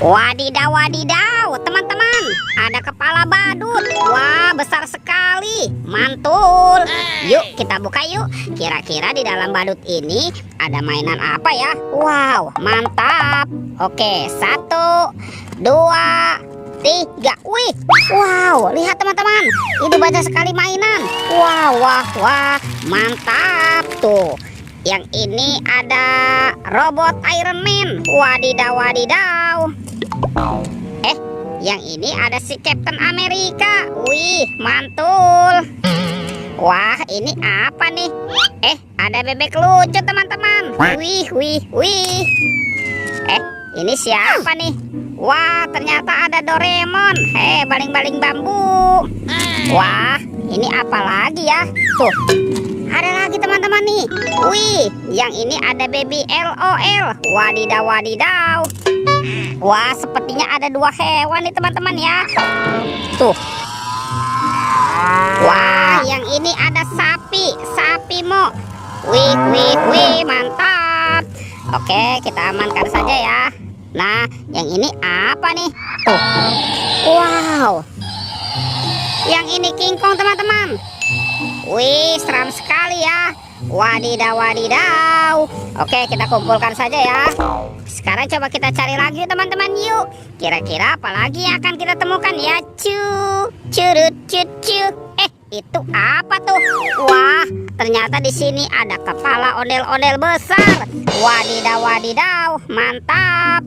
Wadidaw, wadidaw, teman-teman, ada kepala badut. Wah, besar sekali, mantul. Yuk kita buka yuk. Kira-kira di dalam badut ini ada mainan apa ya? Wow, mantap. Oke, 1, 2, 3. Wih, wow, lihat teman-teman, ini banyak sekali mainan. Wah, wah, wah, mantap tuh. Yang ini ada robot Iron Man. Wadidaw, wadidaw. Yang ini ada si Captain Amerika. Wih, mantul. Wah, ini apa nih? Ada bebek lucu teman-teman. Wih, wih, wih. Ini siapa nih? Wah, ternyata ada Doraemon. Baling-baling bambu. Wah, ini apa lagi ya? Tuh, ada lagi teman-teman nih. Wih, yang ini ada baby LOL. Wadidaw, wadidaw. Wah, sepertinya ada 2 hewan nih teman-teman ya. Tuh. Wah, yang ini ada sapi. Sapi mo. Wih, wih, wih, mantap. Oke, kita amankan saja ya. Nah, yang ini apa nih? Tuh. Wow. Yang ini King Kong teman-teman. Wih, seram sekali ya. Wadidaw, wadidaw. Oke, kita kumpulkan saja ya. Sekarang coba kita cari lagi teman-teman yuk. Kira-kira apa lagi yang akan kita temukan ya? Curut, cucu. Itu apa tuh? Wah, ternyata di sini ada kepala ondel-ondel besar. Wadidaw, wadidaw, mantap.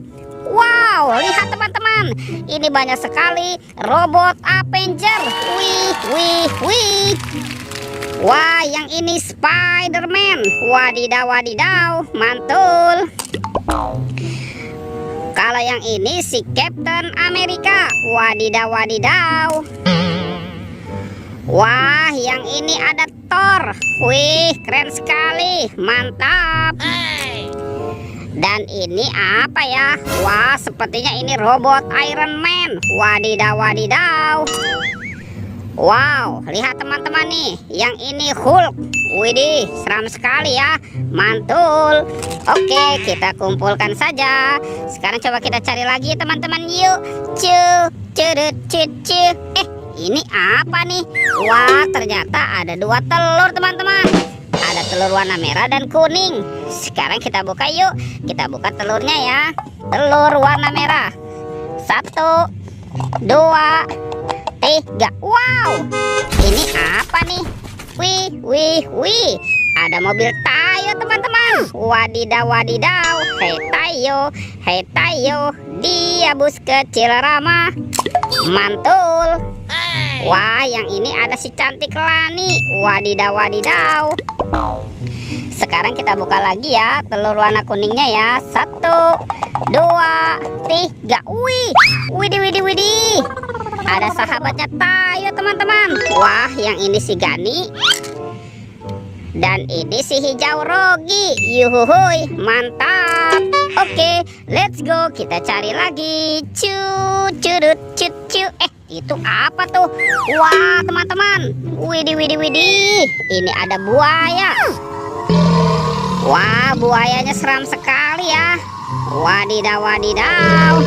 Wow, lihat teman-teman, ini banyak sekali robot Avenger. Wih, wih, wih. Wah, yang ini Spider-Man. Wadidaw, wadidaw, mantul. Kalau yang ini si Captain Amerika. Wadidaw, wadidaw. Wah, yang ini ada Thor. Wih, keren sekali, mantap. Dan ini apa ya? Wah, sepertinya ini robot Iron Man. Wadidaw, wadidaw. Wow, lihat teman-teman nih, yang ini Hulk. Widih, seram sekali ya, mantul. Oke, kita kumpulkan saja. Sekarang coba kita cari lagi teman-teman yuk. Curut, cucu. Ini apa nih? Wah, ternyata ada 2 telur teman-teman. Ada telur warna merah dan kuning. Sekarang kita buka yuk. Kita buka telurnya ya. Telur warna merah. 1, 2, 3. Wow, ini apa nih? Wih, wih, wih. Ada mobil Tayo teman-teman. Wadidaw, wadidaw. Hei Tayo, dia bus kecil ramah. Mantul. Wah, yang ini ada si cantik Lani. Wadidaw, wadidaw. Sekarang kita buka lagi ya telur warna kuningnya ya. 1, 2, 3. Wih, widih, widih, widih. Ada sahabatnya Tayo teman-teman. Wah, yang ini si Gani. Dan ini si hijau Rogi. Yuhuhuy, mantap. Oke, let's go. Kita cari lagi. Curut, cucu. Itu apa tuh? Wah, teman-teman. Widih, widih, widih. Ini ada buaya. Wah, buayanya seram sekali ya. Wadidaw, wadidaw.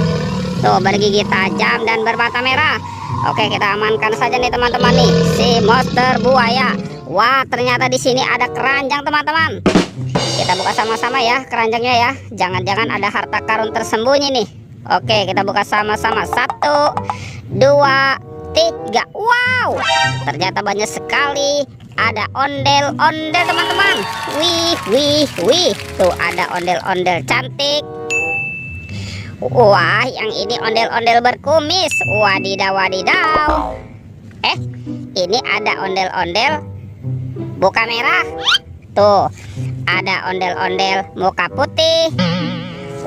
Tuh, bergigi tajam dan bermata merah. Oke, kita amankan saja nih teman-teman nih si monster buaya. Wah, ternyata di sini ada keranjang teman-teman. Kita buka sama-sama ya keranjangnya ya. Jangan-jangan ada harta karun tersembunyi nih. Oke, kita buka sama-sama. 1, 2, 3. Wow, ternyata banyak sekali. Ada ondel-ondel teman-teman. Wih, wih, wih. Tuh, ada ondel-ondel cantik. Wah, yang ini ondel-ondel berkumis. Wadidaw, wadidaw. Ini ada ondel-ondel muka merah. Tuh, ada ondel-ondel muka putih.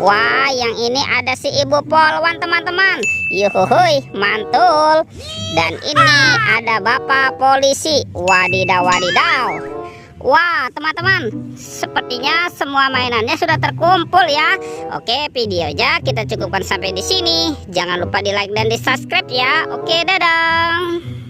Wah, yang ini ada si ibu polwan teman-teman. Yuhuhuy, mantul. Dan ini ada bapak polisi. Wadidaw, wadidaw. Wah, teman-teman, sepertinya semua mainannya sudah terkumpul ya. Oke, videonya kita cukupkan sampai di sini. Jangan lupa di like dan di subscribe ya. Oke, dadah.